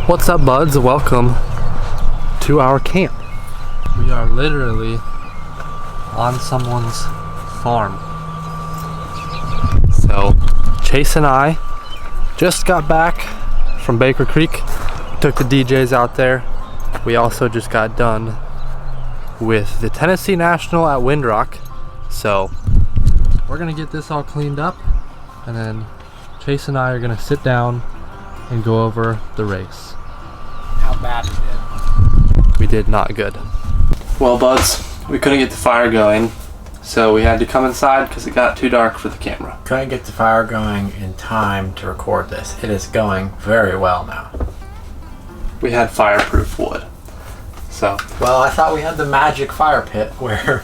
What's up, buds? Welcome to our camp. We are literally on someone's farm. So Chase and I just got back from Baker Creek. We took the DJs out there. We also just got done with the Tennessee National at Windrock. So we're gonna get this all cleaned up, and then Chase and I are gonna sit down and go over the race. How bad we did. We did not good. Well, buds, we couldn't get the fire going, so we had to come inside because it got too dark for the camera. Couldn't get the fire going in time to record this. It is going very well now. We had fireproof wood. So, well, I thought we had the magic fire pit where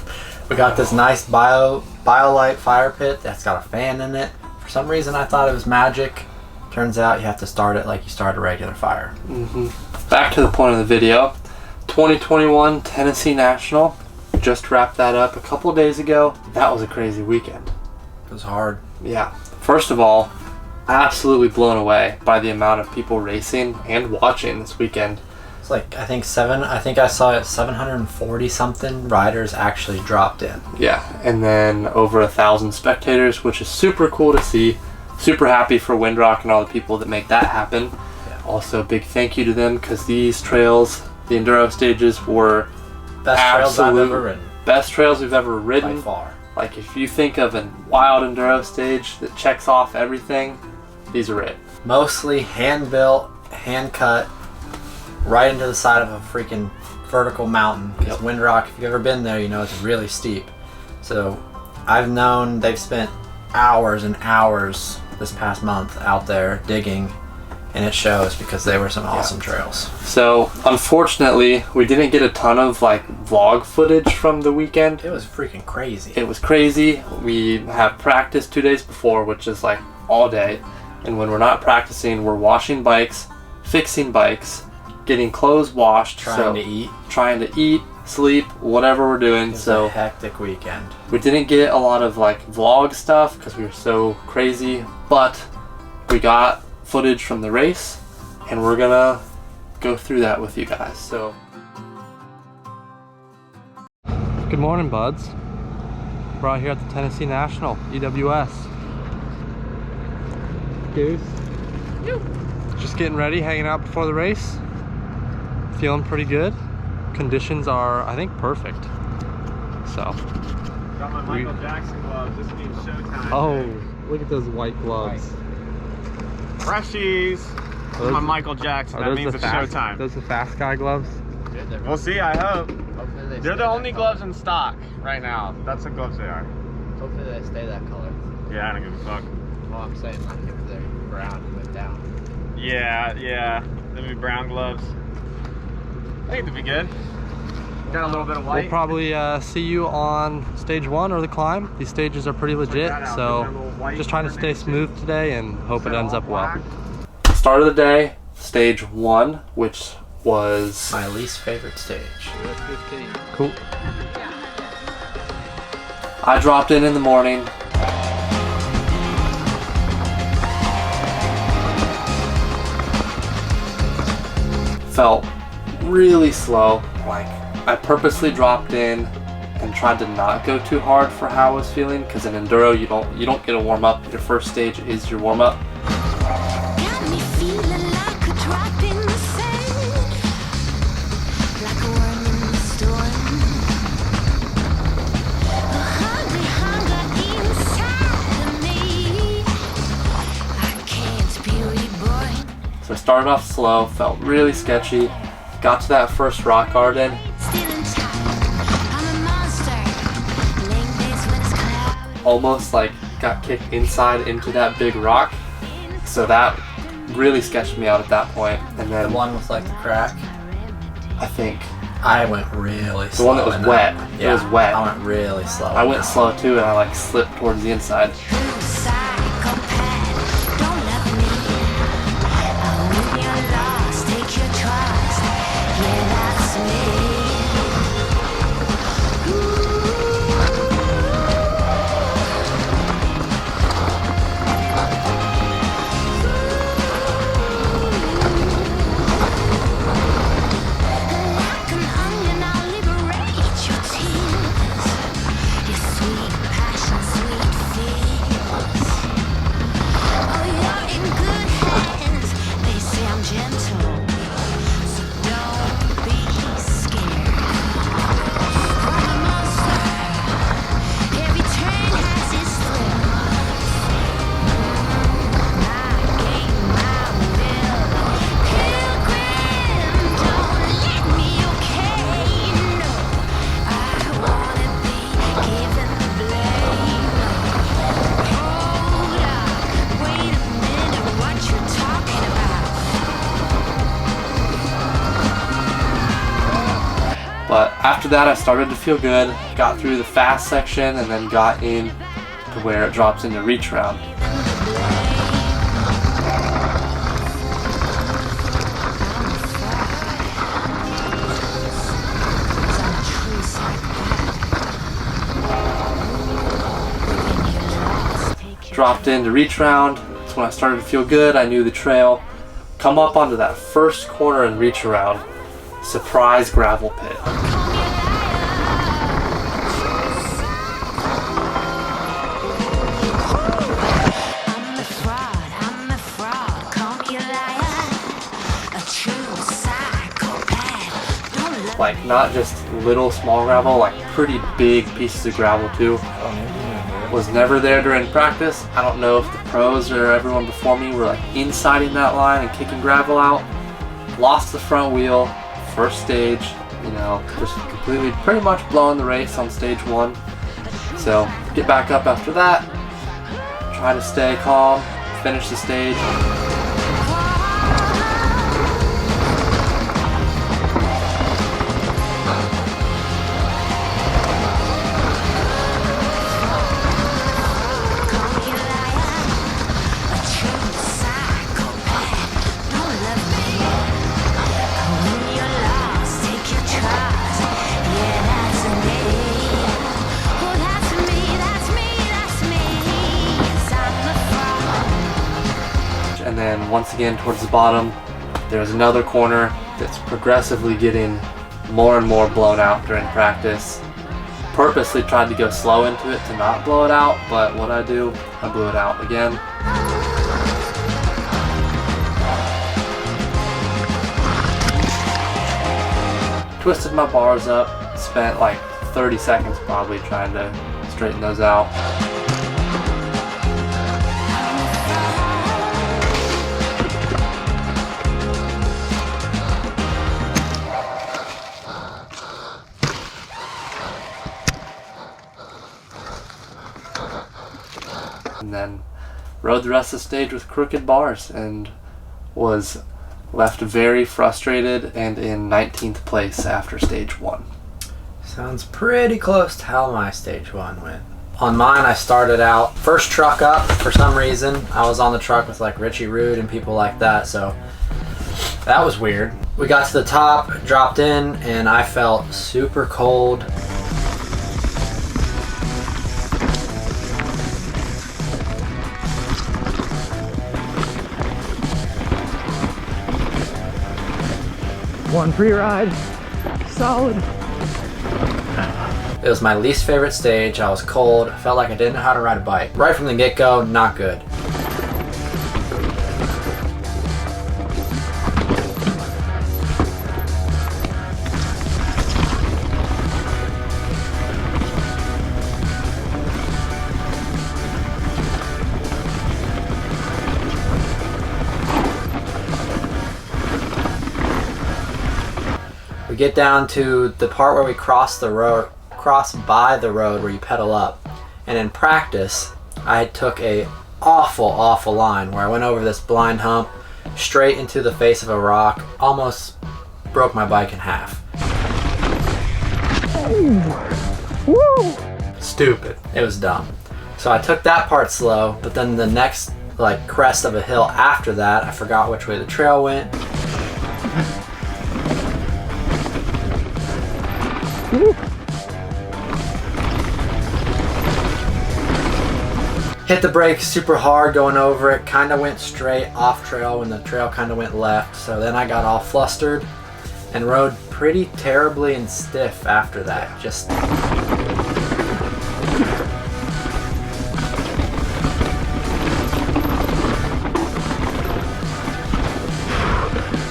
we got this nice BioLite fire pit that's got a fan in it. For some reason I thought it was magic. Turns out you have to start it like you start a regular fire. Back to the point of the video. 2021 Tennessee National. Just wrapped that up a couple days ago. That was a crazy weekend. It was hard. Yeah. First of all, absolutely blown away by the amount of people racing and watching this weekend. It's like, I think I saw it 740 something riders actually dropped in. Yeah, and then over 1,000 spectators, which is super cool to see. Super happy for Windrock and all the people that make that happen. Yeah. Also, big thank you to them, because these trails, the Enduro stages, were best trails I've ever ridden. Best trails we've ever ridden. By far. Like, if you think of a wild Enduro stage that checks off everything, these are it. Mostly hand-built, hand-cut, right into the side of a freaking vertical mountain. Because Windrock, if you've ever been there, you know it's really steep. So I've known they've spent hours and hours this past month out there digging, and it shows because they were some awesome trails. So unfortunately we didn't get a ton of like vlog footage from the weekend. It was freaking crazy. It was crazy. We have practice 2 days before, which is like all day, and when we're not practicing, we're washing bikes, fixing bikes, getting clothes washed, trying to eat, sleep, whatever we're doing. It was so a hectic weekend. We didn't get a lot of like vlog stuff because we were so crazy, but we got footage from the race, and we're gonna go through that with you guys. So, good morning, buds. We're out here at the Tennessee National, EWS. Goose. Just getting ready, hanging out before the race. Feeling pretty good. Conditions are, I think, perfect. So. Got my Michael Jackson gloves. This means showtime. Oh, look at those white gloves. Freshies. My Michael Jackson. That means it's showtime. Those the fast guy gloves? We'll see, I hope. They're the only gloves in stock right now. That's the gloves they are. Hopefully they stay that color. Yeah, I don't give a fuck. Well, I'm saying like if they're brown and went down. Yeah. They'll be brown gloves. I think they'll be good. Got a little bit of white. We'll probably see you on stage 1 or the climb. These stages are pretty legit, so just trying to stay smooth today and hope it ends up well. Start of the day, stage 1, which was my least favorite stage. Cool. I dropped in the morning. Felt really slow. Like, I purposely dropped in and tried to not go too hard for how I was feeling, because in Enduro you don't get a warm up. Your first stage is your warm up. So I started off slow, felt really sketchy. Got to that first rock garden. Almost like got kicked inside into that big rock. So that really sketched me out at that point. And then the one with like the crack, I think. I went really slow. The one that was wet. Yeah, it was wet. I went really slow. I went slow too, and I like slipped towards the inside. After that, I started to feel good. Got through the fast section and then got in to where it drops into reach round. Dropped into reach round. That's when I started to feel good. I knew the trail. Come up onto that first corner and reach around. Surprise gravel pit. Like not just little small gravel, like pretty big pieces of gravel too. Was never there during practice. I don't know if the pros or everyone before me were like insiding that line and kicking gravel out. Lost the front wheel, first stage, you know, just completely pretty much blowing the race on stage 1. So get back up after that, try to stay calm, finish the stage. And then once again towards the bottom, there's another corner that's progressively getting more and more blown out during practice. Purposely tried to go slow into it to not blow it out, but what I do, I blew it out again. Twisted my bars up, spent like 30 seconds probably trying to straighten those out. And then rode the rest of the stage with crooked bars and was left very frustrated and in 19th place after stage 1. Sounds pretty close to how my stage 1 went. On mine, I started out first truck up. For some reason, I was on the truck with like Richie Rude and people like that, so that was weird. We got to the top, dropped in, and I felt super cold. One free ride, solid. It was my least favorite stage. I was cold, felt like I didn't know how to ride a bike. Right from the get-go, not good. We get down to the part where we cross by the road where you pedal up, and in practice I took a awful line where I went over this blind hump straight into the face of a rock, almost broke my bike in half. Woo! Stupid. It was dumb. So I took that part slow, but then the next like crest of a hill after that, I forgot which way the trail went. Hit the brakes super hard going over it, kind of went straight off trail when the trail kind of went left, so then I got all flustered and rode pretty terribly and stiff after that. Just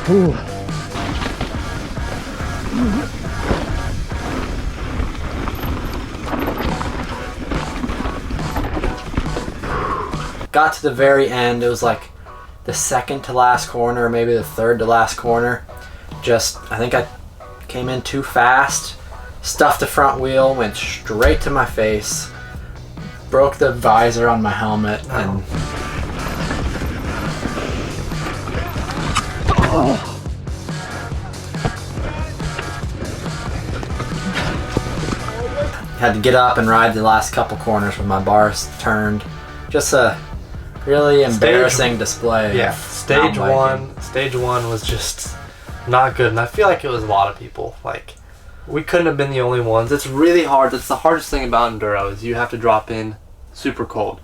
Ooh. got to the very end. It was like the second to last corner, or maybe the third to last corner. I think I came in too fast, stuffed the front wheel, went straight to my face, broke the visor on my helmet, and had to get up and ride the last couple corners with my bars turned. Just a really embarrassing display. Yeah, of stage mountain biking. stage one was just not good, and I feel like it was a lot of people. Like, we couldn't have been the only ones. It's really hard. That's the hardest thing about enduro is you have to drop in super cold,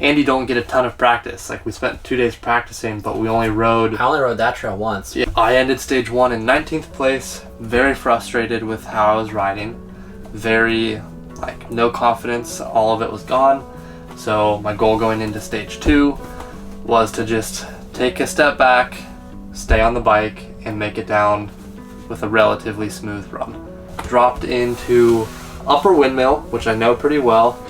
and you don't get a ton of practice. Like, we spent 2 days practicing, but we only rode. I only rode that trail once. Yeah, I ended stage one in 19th place. Very frustrated with how I was riding. Very, like, no confidence. All of it was gone. So my goal going into stage two was to just take a step back, stay on the bike, and make it down with a relatively smooth run. Dropped into Upper Windmill, which I know pretty well.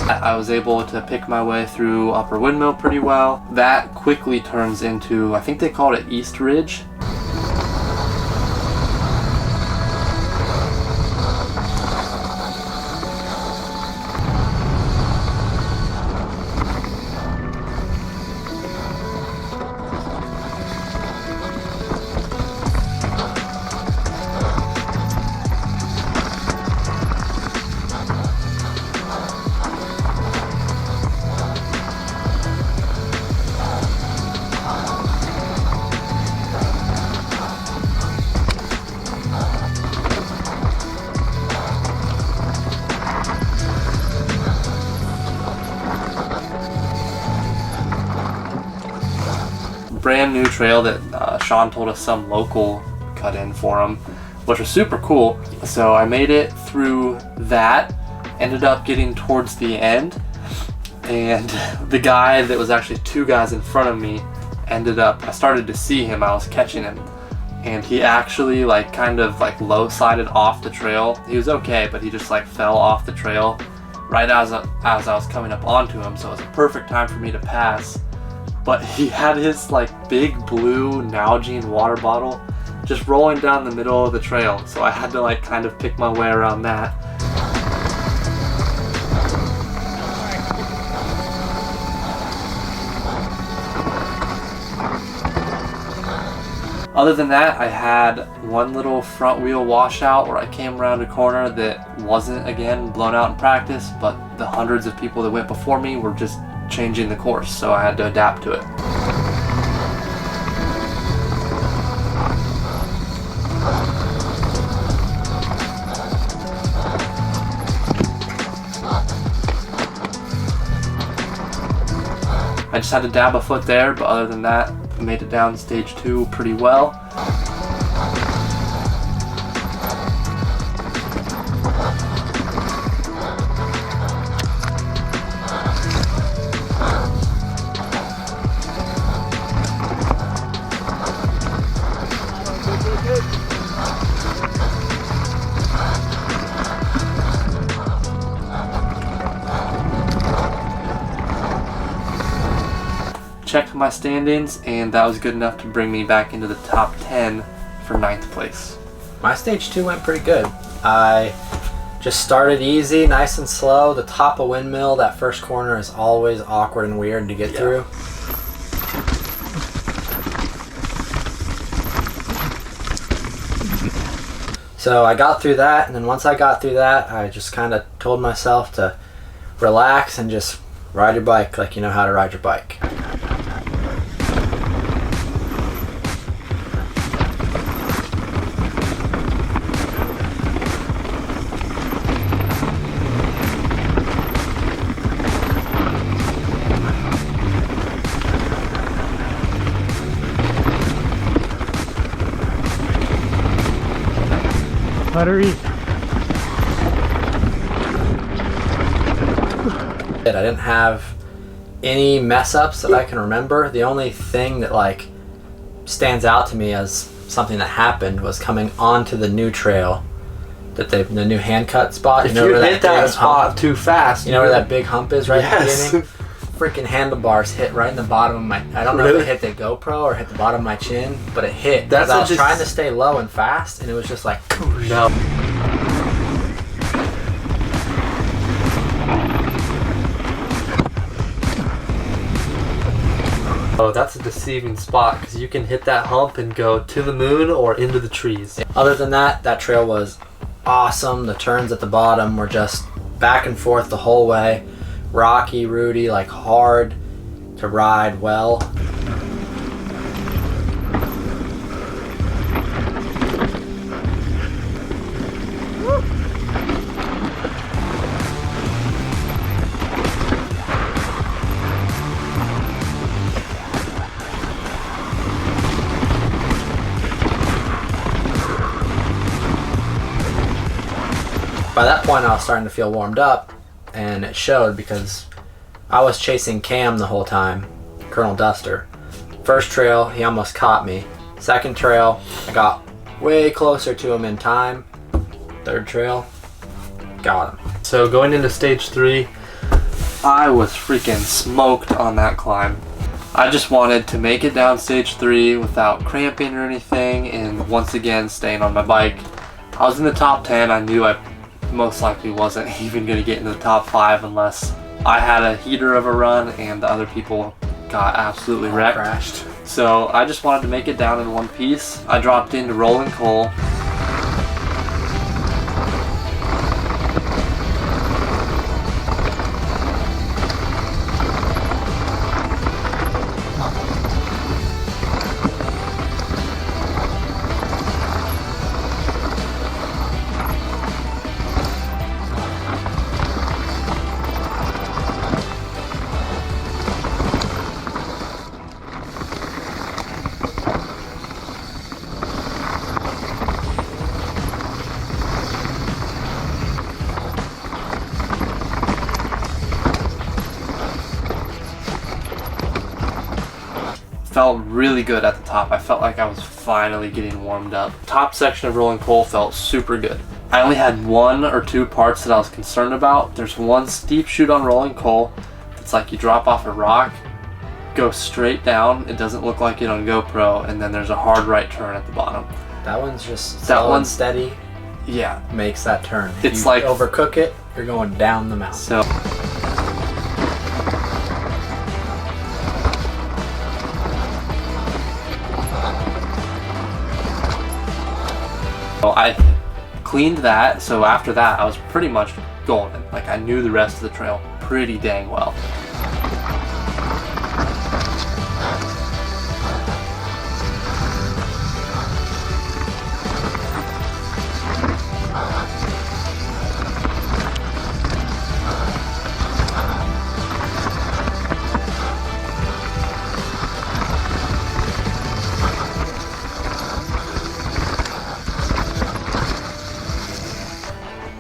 I was able to pick my way through Upper Windmill pretty well. That quickly turns into, I think they called it East Ridge. Brand new trail that Sean told us some local cut in for him, which was super cool. So I made it through that, ended up getting towards the end, and the guy that was actually 2 guys in front of me I started to see him, I was catching him, and he actually like kind of like low sided off the trail. He was okay, but he just like fell off the trail right as I was coming up onto him, so it was a perfect time for me to pass. But he had his like big blue Nalgene water bottle just rolling down the middle of the trail, so I had to like kind of pick my way around that. Other than that, I had one little front wheel washout where I came around a corner that wasn't, again, blown out in practice, but the hundreds of people that went before me were just changing the course, so I had to adapt to it. I just had to dab a foot there, but other than that, I made it down stage 2 pretty well. Checked my standings, and that was good enough to bring me back into the top 10 for 9th place. My stage 2 went pretty good. I just started easy, nice and slow. The top of Windmill, that first corner is always awkward and weird to get through. So I got through that, and then once I got through that, I just kind of told myself to relax and just ride your bike like you know how to ride your bike. Buttery. didn't have any mess ups that I can remember. The only thing that like stands out to me as something that happened was coming onto the new trail that the new hand cut spot. If you where hit that big spot hump, too fast, you know where that big hump is right at the Yes. beginning? Freaking handlebars hit right in the bottom of my, I don't know Really? if it hit the GoPro or hit the bottom of my chin, but it hit. That's I was just- trying to stay low and fast, and it was just like, No. Oh, that's a deceiving spot because you can hit that hump and go to the moon or into the trees. other than that, that trail was awesome. The turns at the bottom were just back and forth the whole way. Rocky, rooty, like hard to ride well. By that point, I was starting to feel warmed up, and it showed because I was chasing Cam the whole time, Colonel Duster. First trail, he almost caught me. Second trail, I got way closer to him in time. Third trail, got him. So going into stage 3, I was freaking smoked on that climb. I just wanted to make it down stage 3 without cramping or anything, and once again staying on my bike. I was in the top 10. I knew I most likely wasn't even going to get into the top 5 unless I had a heater of a run and the other people got absolutely All wrecked. crashed. So I just wanted to make it down in one piece. I dropped into rolling coal. Felt really good at the top. I felt like I was finally getting warmed up. Top section of rolling coal felt super good. I only had 1 or 2 parts that I was concerned about. There's one steep chute on rolling coal. It's like you drop off a rock, go straight down. It doesn't look like it on GoPro, and then there's a hard right turn at the bottom. That one's just That slow and one's- steady, Yeah. makes that turn. If It's you like- overcook it, you're going down the mountain. So I cleaned that, so after that I was pretty much golden. Like I knew the rest of the trail pretty dang well.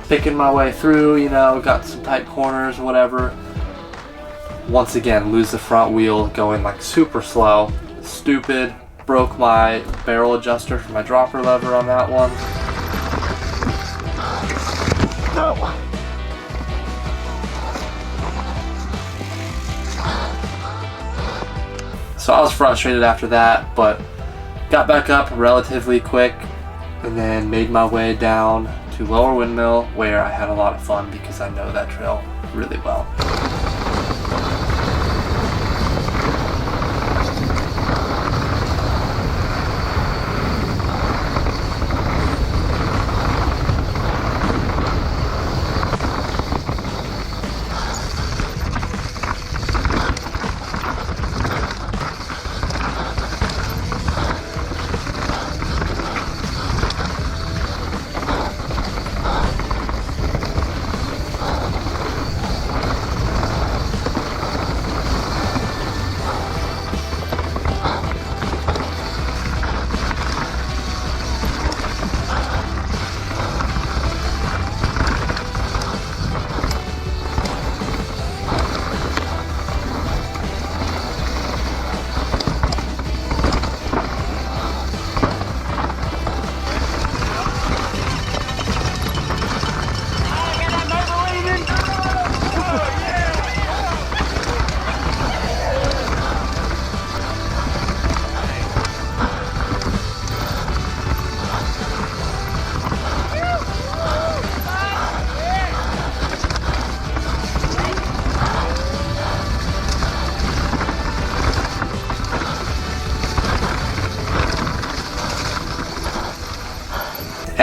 Picking my way through, you know, got some tight corners, whatever. Once again, lose the front wheel going like super slow. Stupid. Broke my barrel adjuster for my dropper lever on that one. So I was frustrated after that, but got back up relatively quick and then made my way down to Lower Windmill, where I had a lot of fun because I know that trail really well.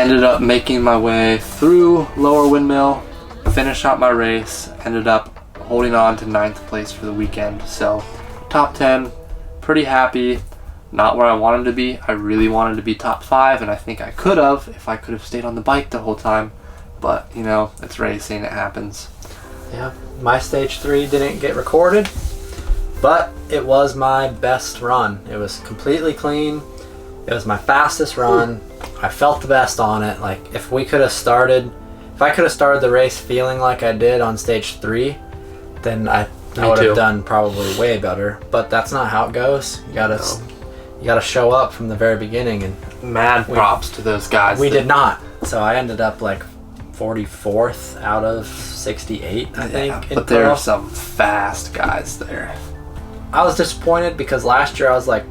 ended up making my way through Lower Windmill, finished out my race, ended up holding on to 9th place for the weekend. So top 10, pretty happy. Not where I wanted to be. I really wanted to be top 5, and I think I could have if I could have stayed on the bike the whole time. But you know, it's racing, it happens. Yeah, my stage 3 didn't get recorded, but it was my best run. It was completely clean. It was my fastest run. I felt the best on it. Like if I could have started the race feeling like I did on stage 3, then I would have done probably way better. But that's not how it goes. You gotta show up from the very beginning, and Mad props to those guys. We did not. So I ended up like 44th out of 68, I think. But there are some fast guys there. I was disappointed because last year I was like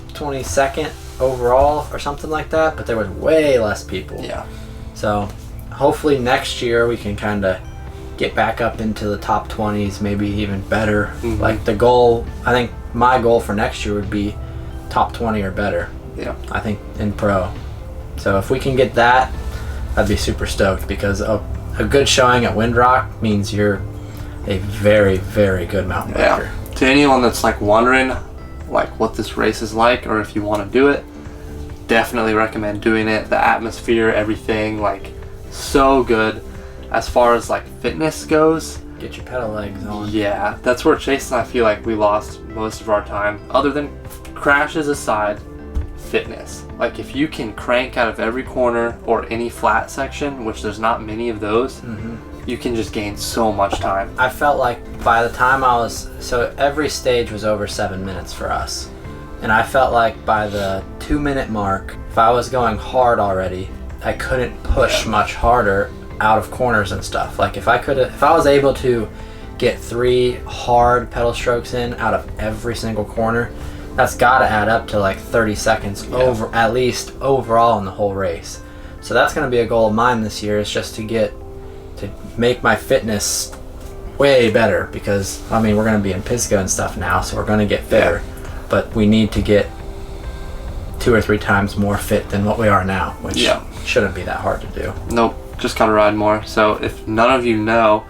22nd overall or something like that, but there was way less people. Yeah. So hopefully next year we can kind of get back up into the top 20s, maybe even better. Mm-hmm. Like the goal, I think my goal for next year would be top 20 or better. Yeah. I think in pro. So if we can get that, I'd be super stoked, because a good showing at Windrock means you're a very, very good mountain biker. Yeah. To anyone that's like wondering like what this race is like, or if you want to do it, definitely recommend doing it. The atmosphere, everything, like so good. As far as like fitness goes, Get your pedal legs on. yeah, that's where Chase and I feel like we lost most of our time. Other than crashes aside, fitness. Like if you can crank out of every corner or any flat section, which there's not many of those, you can just gain so much time. I felt like by the time so every stage was over 7 minutes for us. And I felt like by the 2-minute mark, if I was going hard already, I couldn't push much harder out of corners and stuff. Like if I was able to get 3 hard pedal strokes in out of every single corner, that's got to add up to like 30 seconds over, at least overall in the whole race. So that's going to be a goal of mine this year, is just to make my fitness way better, because I mean we're going to be in Pisgah and stuff now, so we're going to get fitter, but we need to get 2 or 3 times more fit than what we are now, which shouldn't be that hard to do. Nope, just gotta ride more. So if none of you know,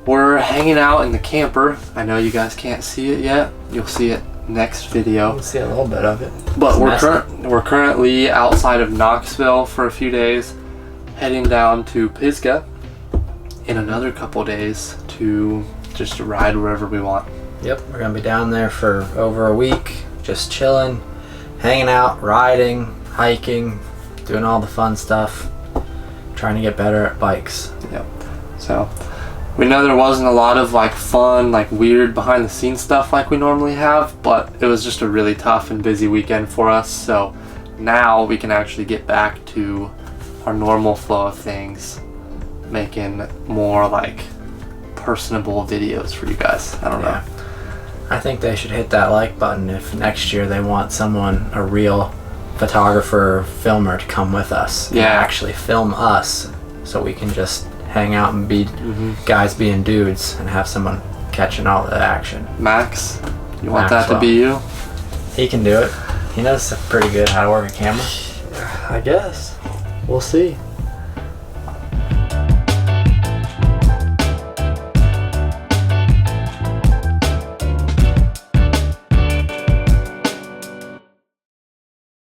we're hanging out in the camper. I know you guys can't see it yet. You'll see it next video. We'll see a little bit of it. But we're currently outside of Knoxville for a few days, heading down to Pisgah in another couple days to just ride wherever we want. Yep, we're gonna be down there for over a week, just chilling, hanging out, riding, hiking, doing all the fun stuff, trying to get better at bikes. Yep. So we know there wasn't a lot of like fun, like weird behind the scenes stuff like we normally have, but it was just a really tough and busy weekend for us. So now we can actually get back to our normal flow of things, making more like personable videos for you guys. I don't know. I think they should hit that like button if next year they want a real photographer or filmer to come with us and actually film us, so we can just hang out and be guys being dudes and have someone catching all the action. Max, you want that to be you? He can do it. He knows pretty good how to work a camera. I guess. We'll see.